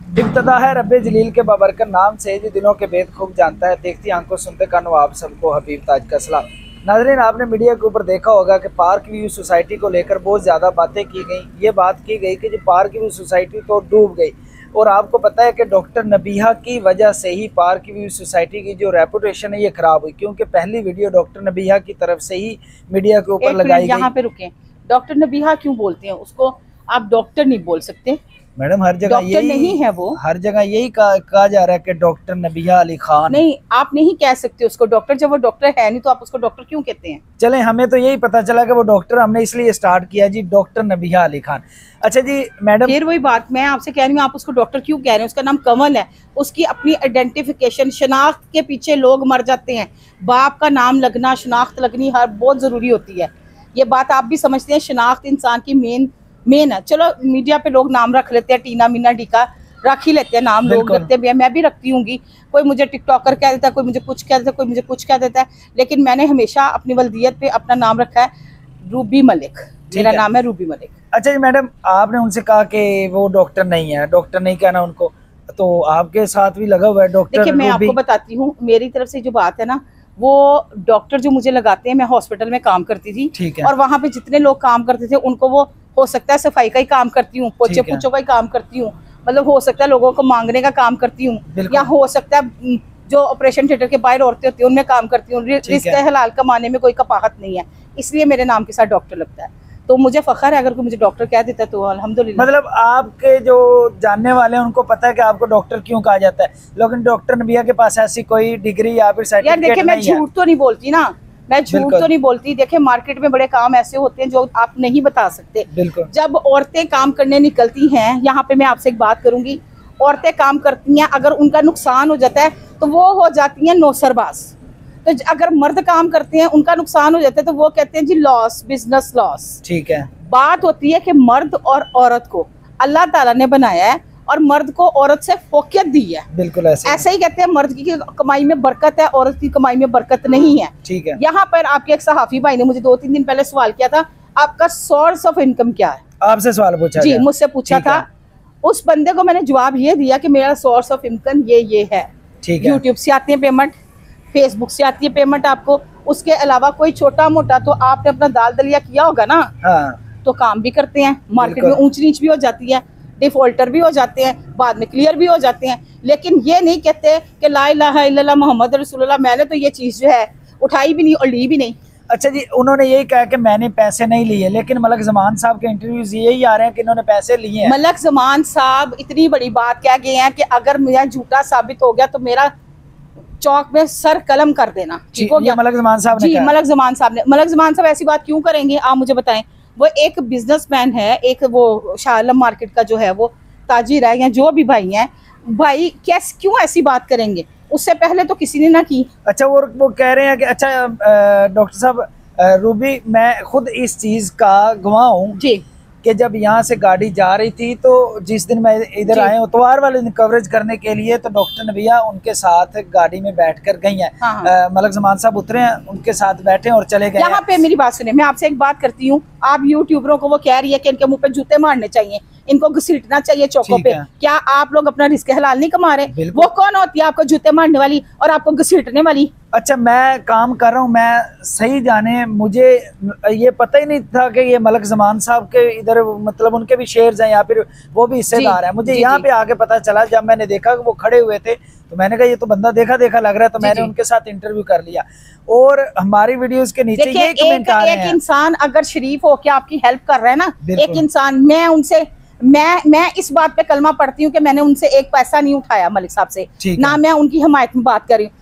इब्तदा है रब्बे जलील के बाबरकत नाम से जो दिलों के भेद खूब जानता है, देखती आंखों सुनते कानों आप सबको हबीब ताज का सलाम। नाज़रीन, आपने मीडिया के ऊपर देखा होगा कि पार्क व्यू सोसाइटी को लेकर बहुत ज़्यादा बातें की गई। ये बात की गई कि जो पार्क व्यू सोसाइटी तो डूब गई, और आपको पता है कि डॉक्टर नबीहा की वजह से ही पार्क व्यू सोसाइटी की जो रेपुटेशन है ये ख़राब हुई, क्योंकि पहली वीडियो डॉक्टर नबीहा की तरफ से ही मीडिया के ऊपर लगाई गई। यहाँ पे रुके, डॉक्टर नबीहा क्यों बोलते हैं उसको? आप डॉक्टर नहीं बोल सकते मैडम, हर जगह डॉक्टर नहीं है वो, हर जगह यही कहा जा रहा है कि डॉक्टर नबीहा अली खान। नहीं, आप नहीं कह सकते उसको डॉक्टर, जब वो डॉक्टर है नहीं तो आप उसको डॉक्टर क्यों कहते हैं? चलें, हमें तो यही पता चला कि वो डॉक्टर, हमने इसलिए स्टार्ट किया जी डॉक्टर नबीहा अली खान। अच्छा जी मैडम, फिर वही बात मैं आपसे कह रही हूँ, आप उसको डॉक्टर क्यों कह रहे हैं? उसका नाम कमल है, उसकी अपनी आइडेंटिफिकेशन, शनाख्त के पीछे लोग मर जाते हैं। बाप का नाम लगना, शनाख्त लगनी हर बहुत ज़रूरी होती है। ये बात आप भी समझते हैं, शनाख्त इंसान की मेन है। चलो मीडिया पे लोग नाम रख लेते हैं, टीना मीना डीका रख ही लेते हैं नाम, लोग रखते भी हैं, मैं भी रखती हूँगी। कोई मुझे टिकटॉकर कह देता है, कोई मुझे कुछ कह देता है, कोई मुझे कुछ कह देता है, लेकिन मैंने हमेशा अपनी वल्दियत पे अपना नाम रखा है रूबी मलिक। मेरा नाम है रूबी मलिक। अच्छा जी मैडम, आपने उनसे कहा कि वो डॉक्टर नहीं है, डॉक्टर नहीं कहना उनको, तो आपके साथ भी लगा हुआ है डॉक्टर। देखिए मैं आपको बताती हूँ, मेरी तरफ से जो बात है ना, वो डॉक्टर जो मुझे लगाते हैं, मैं हॉस्पिटल में काम करती थी, ठीक है, और वहाँ पे जितने लोग काम करते थे उनको, वो हो सकता है सफाई का ही काम करती हूँ, पोछे पोछों का ही काम करती हूँ, मतलब हो सकता है लोगों को मांगने का काम करती हूँ, या हो सकता है जो ऑपरेशन थिएटर के बाहर औरतें होती है उनमें काम करती हूँ। रिस्क हलाल कमाने में कोई कपाहत नहीं है, इसलिए मेरे नाम के साथ डॉक्टर लगता है। तो मुझे फखर है, अगर कोई मुझे डॉक्टर कह देता है तो अल्हम्दुलिल्लाह। मतलब आपके जो जानने वाले हैं उनको पता है कि आपको डॉक्टर क्यों कहा जाता है, लेकिन डॉक्टर नबीहा के पास ऐसी कोई डिग्री या फिर सर्टिफिकेट नहीं है। देखिए मैं झूठ तो नहीं बोलती ना, मैं झूठ तो नहीं बोलती। देखिए मार्केट में बड़े काम ऐसे होते हैं जो आप नहीं बता सकते। जब औरतें काम करने निकलती हैं, यहाँ पे मैं आपसे एक बात करूंगी, औरतें काम करती हैं, अगर उनका नुकसान हो जाता है तो वो हो जाती हैं नौसरबाज। तो अगर मर्द काम करते हैं, उनका नुकसान हो जाता है तो वो कहते हैं जी लॉस, बिजनेस लॉस। ठीक है, बात होती है कि मर्द और औरत को अल्लाह ताला ने बनाया है और मर्द को औरत से फोकियत दी है। बिल्कुल ऐसे ही कहते हैं, मर्द की कमाई में बरकत है, औरत की कमाई में बरकत नहीं है। ठीक है, यहाँ पर आपके एक सहाफी भाई ने मुझे 2-3 दिन पहले सवाल किया था, आपका सोर्स ऑफ इनकम क्या है? आपसे सवाल पूछा जी, मुझसे पूछा था। उस बंदे को मैंने जवाब ये दिया कि मेरा सोर्स ऑफ इनकम ये है। ठीक है, यूट्यूब से आती है पेमेंट, फेसबुक से आती है पेमेंट आपको, उसके अलावा कोई छोटा मोटा तो आपने अपना दाल दलिया किया होगा ना, तो काम भी करते हैं, मार्केट में ऊंच नीच भी हो जाती है, डिफॉल्टर भी हो जाते हैं, बाद में क्लियर भी हो जाते हैं, लेकिन ये नहीं कहते कि ला इलाहा इल्लल्लाह मोहम्मद रसूलुल्लाह। मैंने तो ये चीज़ जो है उठाई भी नहीं और ली भी नहीं। अच्छा जी, उन्होंने यही कहा कि मैंने पैसे नहीं लिए, लेकिन मलक ज़मान साहब के इंटरव्यूज यही आ रहे हैं कि इन्होंने पैसे लिए हैं। मलक ज़मान साहब इतनी बड़ी बात कह गए हैं कि अगर मेरा झूठा साबित हो गया तो मेरा चौक में सर कलम कर देना। ठीक हो गया? मलक ज़मान साहब ने, मलक ज़मान साहब ने, मलक ज़मान साहब ऐसी बात क्यों करेंगे आप मुझे बताएं? वो एक बिजनेसमैन है, एक वो शाह आलम मार्केट का जो है वो ताजिर है, या जो भी भाई हैं, भाई कैसे क्यों ऐसी बात करेंगे? उससे पहले तो किसी ने ना की। अच्छा, वो कह रहे हैं कि अच्छा डॉक्टर साहब, रूबी मैं खुद इस चीज़ का गवाह हूँ जी कि जब यहाँ से गाड़ी जा रही थी तो जिस दिन मैं इधर आया हूँ इतवार वाले दिन कवरेज करने के लिए, तो डॉक्टर नबीहा उनके साथ गाड़ी में बैठकर गई हैं। मलक ज़मान साहब उतरे हैं, उनके साथ बैठे और चले गए। यहाँ पे मेरी बात सुने, मैं आपसे एक बात करती हूँ, आप यूट्यूबरों को वो कह रही है कि इनके मुंह पे जूते मारने चाहिए, इनको घसीटना चाहिए चौकों पे। क्या आप लोग अपना रिस्क हलाल नहीं कमा रहे? वो कौन होती है आपको जूते मारने वाली और आपको घसीटने वाली? अच्छा, मैं काम कर रहा हूँ, मैं सही जाने, मुझे ये पता ही नहीं था कि ये मलक ज़मान साहब के इधर मतलब उनके भी शेयर्स हैं या फिर वो भी हिस्सेदार हैं। मुझे यहाँ पे आके पता चला, जब मैंने देखा कि वो खड़े हुए थे तो मैंने कहा ये तो बंदा देखा देखा लग रहा है, तो मैंने उनके साथ इंटरव्यू कर लिया। और हमारी वीडियोस के नीचे ये कमेंट आ रहे हैं, एक इंसान अगर शरीफ हो के आपकी हेल्प कर रहा है ना, एक इंसान, मैं उनसे मैं इस बात पे कलमा पढ़ती हूँ कि मैंने उनसे एक पैसा नहीं उठाया मलिक साहब से, ना मैं उनकी हिमायत में बात कर रही हूँ।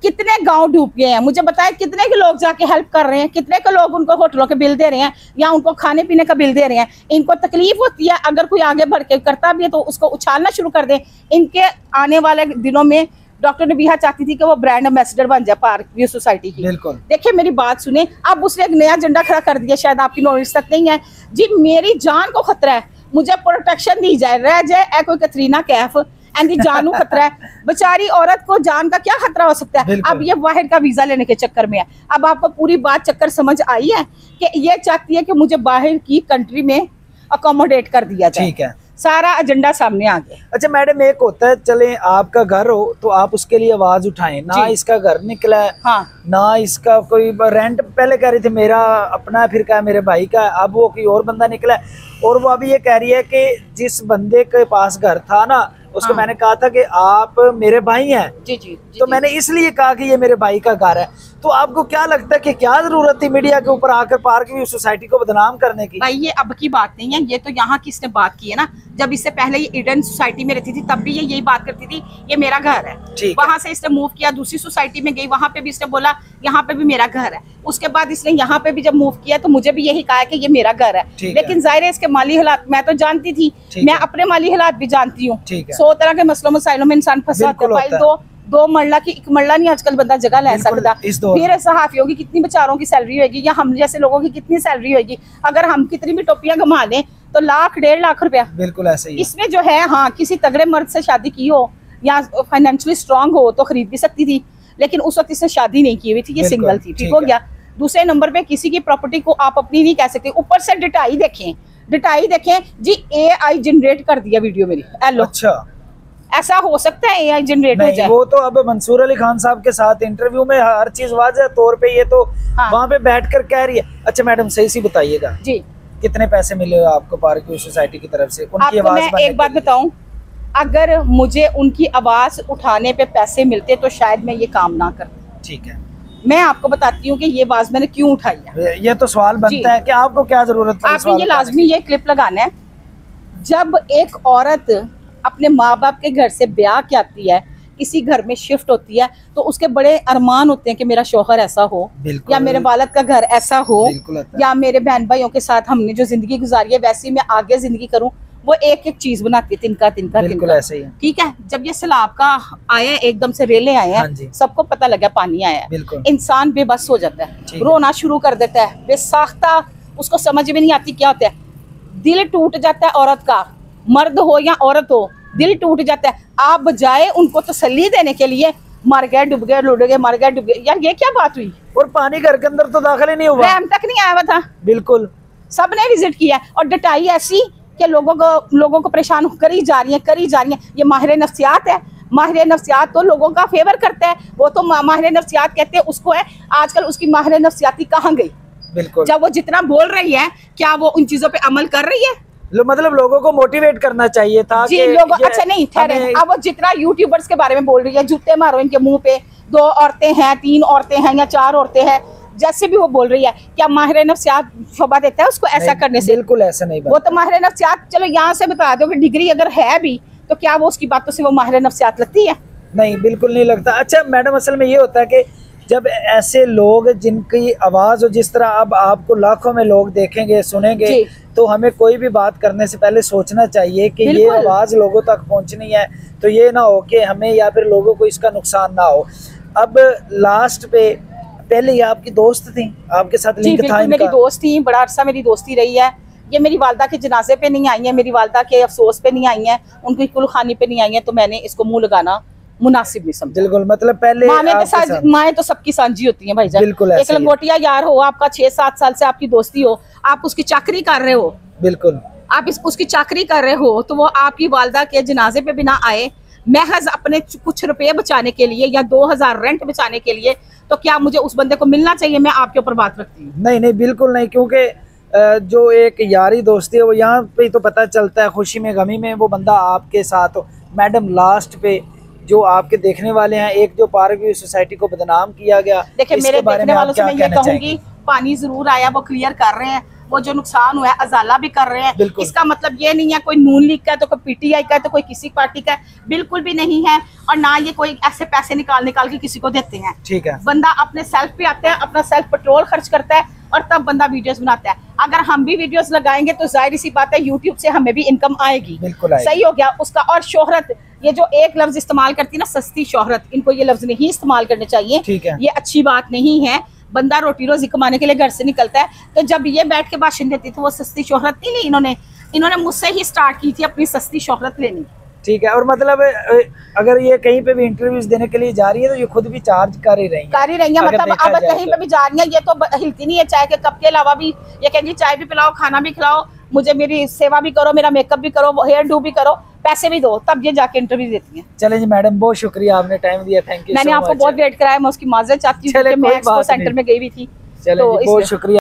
कितने गांव डूब गए हैं, मुझे बताएं कितने के लोग जाके हेल्प कर रहे हैं, कितने के लोग उनको होटलों के बिल दे रहे हैं या उनको खाने पीने का बिल दे रहे हैं। इनको तकलीफ होती है, अगर कोई आगे बढ़ के करता भी है तो उसको उछालना शुरू कर दें। इनके आने वाले दिनों में डॉक्टर नबीहा चाहती थी कि वो ब्रांड एम्बेसडर बन जाए पार्क व्यू सोसाइटी की। बिल्कुल, देखिए मेरी बात सुने, अब उसने एक नया झंडा खड़ा कर दिया, शायद आपकी नॉलेज तक नहीं है जी। मेरी जान को खतरा है, मुझे प्रोटेक्शन दी जाए, रह जाए कोई कतरीना कैफ एंड जानू खतरा है। बेचारी औरत को जान का क्या खतरा हो सकता है? अब ये वाहिद का वीजा लेने के चक्कर में है। अब आपको पूरी बात चक्कर समझ आई है कि ये चाहती है कि मुझे बाहर की कंट्री में अकोमोडेट कर दिया जाए। ठीक है, सारा एजेंडा सामने आ गया। अच्छा मैडम, एक होता है चले आपका घर हो तो आप उसके लिए आवाज उठाएं ना, इसका घर निकला है, हाँ, ना इसका कोई रेंट, पहले कह रही थी मेरा अपना, फिर कहा मेरे भाई का, अब वो कोई और बंदा निकला है, और वो अभी ये कह रही है कि जिस बंदे के पास घर था ना उसको मैंने कहा था कि आप मेरे भाई हैं। जी, तो मैंने इसलिए कहा कि ये मेरे भाई का घर है। तो आपको क्या लगता है कि क्या जरूरत थी मीडिया के ऊपर आकर पार्क व्यू सोसाइटी को बदनाम करने की? भाई ये अब की बात नहीं है, ये तो यहाँ किसने बात की है ना, जब इससे पहले ये ईडन सोसाइटी में रहती थी तब भी ये यही बात करती थी, ये मेरा घर है। वहां से इसने मूव किया, दूसरी सोसाइटी में गई, वहां पे भी इसने बोला यहाँ पे भी मेरा घर है। उसके बाद इसने यहाँ पे भी जब मूव किया तो मुझे भी यही कहा कि ये मेरा घर है। लेकिन जाहिर है इसके माली हालात मैं तो जानती थी, मैं अपने माली हालात भी जानती हूँ। 100 तरह के मसलों मसाइलों में इंसान फंसा होता है। दो मरला की एक मरला नहीं आजकल बंदा जगह ले सकता। फिर सहाफियों की कितनी बेचारों की सैलरी होगी, या हम जैसे लोगों की कितनी सैलरी होगी, अगर हम कितनी भी टोपियां कमा लें तो लाख 1.5 लाख रुपया। बिल्कुल ऐसे ही इसमें जो है, हाँ, किसी तगड़े मर्द से शादी की हो या फाइनेंशियली स्ट्रांग हो तो खरीद भी सकती थी, लेकिन उस वक्त इसने शादी नहीं की हुई थी, ये सिंगल थी। ठीक हो गया। दूसरे नंबर पे किसी की प्रॉपर्टी को आप अपनी नहीं कह सकते। ऊपर से डिटाई देखें जी, AI जनरेट कर दिया वीडियो मेरी। अच्छा, ऐसा हो सकता है AI जनरेट हो जाए? वो तो अब मंसूर अली खान साहब के साथ इंटरव्यू में हर चीज वाज़ेह तौर पे ये तो वहाँ पे बैठकर कह रही है। अच्छा मैडम, सही सी बताइएगा जी, कितने पैसे मिले आपको पार्क व्यू सोसाइटी की तरफ से उनकी आवाज? मैं एक बात बताऊं, अगर मुझे उनकी आवाज उठाने पे पैसे मिलते तो शायद मैं ये काम ना करती। ठीक है, मैं आपको बताती हूँ कि ये आवाज मैंने क्यों उठाई है। ये तो सवाल बनता है कि आपको क्या जरूरत है? आपने ये लाजमी ये क्लिप लगाना है। जब एक औरत अपने माँ बाप के घर से ब्याह के आती है, किसी घर में शिफ्ट होती है, तो उसके बड़े अरमान होते हैं कि मेरा शौहर ऐसा हो, या मेरे वालिद का घर ऐसा हो, या मेरे बहन भाइयों के साथ हमने जो जिंदगी गुजारी है वैसी मैं आगे जिंदगी करूं। वो एक एक चीज बनाती है, तिनका ऐसे ही है। ठीक है, जब ये सैलाब का आया, एकदम से रेले आए हैं, सबको पता लगा पानी आया है, इंसान बेबस हो जाता है, रोना शुरू कर देता है, बेसाख्ता, उसको समझ में नहीं आती क्या होता है, दिल टूट जाता है औरत का, मर्द हो या औरत हो, दिल टूट जाता है। आप बजाय उनको तसल्ली देने के लिए मर गए, डूब गए, लुढ़ गए, मर गए, डूब गए, यार ये क्या बात हुई? और पानी घर के अंदर तो दाखिल ही नहीं हुआ, रैम तक नहीं आया हुआ था। बिल्कुल, सबने विजिट किया, और डटाई ऐसी कि लोगों को परेशान करी जा रही है। ये माहिर नफ्सियात है। माहिर नफ्सियात तो लोगों का फेवर करता है, वो तो माहिर नफ्सियात कहते हैं उसको है। आजकल उसकी माहिर नफ्सियाती कहाँ गई? बिल्कुल, जब वो जितना बोल रही है, क्या वो उन चीजों पे अमल कर रही है? मतलब लोगों को मोटिवेट करना चाहिए था जी, लोगों, अच्छा नहीं ठहरे, अब वो जितना यूट्यूबर्स के बारे में बोल रही है, जूते मारो इनके मुंह पे, 2 औरतें हैं, 3 औरतें हैं या 4 औरतें हैं, जैसे भी वो बोल रही है, क्या माहिर नफ्सियात शोभा देता है उसको ऐसा करने से? बिल्कुल ऐसा नहीं। वो तो माहिर नफ्सियात, चलो यहाँ से बता दो कि डिग्री अगर है भी तो क्या वो उसकी बातों से वो माहिर नफ्सियात लगती है? नहीं, बिल्कुल नहीं लगता। अच्छा मैडम, असल में ये होता है कि जब ऐसे लोग जिनकी आवाज हो, जिस तरह अब आपको लाखों में लोग देखेंगे सुनेंगे, तो हमें कोई भी बात करने से पहले सोचना चाहिए कि ये आवाज लोगों तक पहुंचनी है, तो ये ना हो कि हमें या फिर लोगों को इसका नुकसान ना हो। अब लास्ट पे, पहले ये आपकी दोस्त थी, आपके साथ लिंक था इनका? मेरी दोस्त थी, बड़ा अरसा मेरी दोस्ती रही है। ये मेरी वालदा के जनाजे पे नहीं आई है, मेरी वालदा के अफसोस पे नहीं आई है, उनकी कुलखानी पे नहीं आई है, तो मैंने इसको मुंह लगाना मुनासिब नहीं समझा। बिल्कुल, मतलब पहले माएँ तो सबकी सांझी होती हैं भाईजान। बिल्कुल, एक लंगोटिया यार हो आपका, 6-7 साल से आपकी दोस्ती हो, आप उसकी चाकरी कर रहे हो, बिल्कुल आप उसकी चाकरी कर रहे हो, तो वो आपकी वालदा के जनाजे पे भी ना आए, महज अपने कुछ रुपए बचाने के लिए या 2000 रेंट बचाने के लिए, तो क्या मुझे उस बंदे को मिलना चाहिए? मैं आपके ऊपर बात रखती हूँ। नहीं, बिल्कुल नहीं, क्योंकि जो एक यारी दोस्ती है वो यहाँ पे तो पता चलता है, खुशी में गमी में वो बंदा आपके साथ हो। मैडम, लास्ट पे जो आपके देखने वाले हैं, एक जो पार्क व्यू सोसाइटी को बदनाम किया गया, देखिए मेरे देखने वालों से मैं ये कहूंगी, पानी जरूर आया, वो क्लियर कर रहे हैं, वो जो नुकसान हुआ है अजाला भी कर रहे हैं। इसका मतलब ये नहीं है कोई नून लीग का है तो कोई PTI का है तो कोई किसी पार्टी का है, बिल्कुल भी नहीं है। और ना ये कोई ऐसे पैसे निकाल के किसी को देते हैं। ठीक है, बंदा अपने सेल्फ पे आता है, अपना सेल्फ पेट्रोल खर्च करता है और तब बंदा वीडियोस बनाता है। अगर हम भी वीडियोस लगाएंगे तो जाहिर सी बात है यूट्यूब से हमें भी इनकम आएगी। बिल्कुल सही हो गया उसका। और शोहरत, ये जो एक लफ्ज इस्तेमाल करती है ना, सस्ती शोहरत, इनको ये लफ्ज नहीं इस्तेमाल करने चाहिए। ठीक है, ये अच्छी बात नहीं है। बंदा रोटी रोजी कमाने के लिए घर से निकलता है, तो जब ये बैठ के भाषण देती थी वो सस्ती शोहरत नहीं ली। इन्होंने मुझसे ही स्टार्ट की थी अपनी सस्ती शोहरत लेनी। ठीक है, और मतलब अगर ये कहीं पे भी इंटरव्यूज देने के लिए जा रही है तो ये खुद भी चार्ज कर ही रही है। मतलब अब कहीं पे भी जा रही है, ये तो हिलती नहीं है चाय के कप के अलावा भी। ये कहेंगी चाय भी पिलाओ, खाना भी खिलाओ, मुझे मेरी सेवा भी करो, मेरा मेकअप भी करो, हेयर डू भी करो, पैसे भी दो, तब ये जाके इंटरव्यू देती हैं। चले जी मैडम, बहुत शुक्रिया, आपने टाइम दिया, थैंक यू। मैंने आपको बहुत वेट कराया, मैं उसकी माजरत चाहती हूँ, मैं एक्सपो सेंटर में गई हुई थी। चले जी, बहुत शुक्रिया।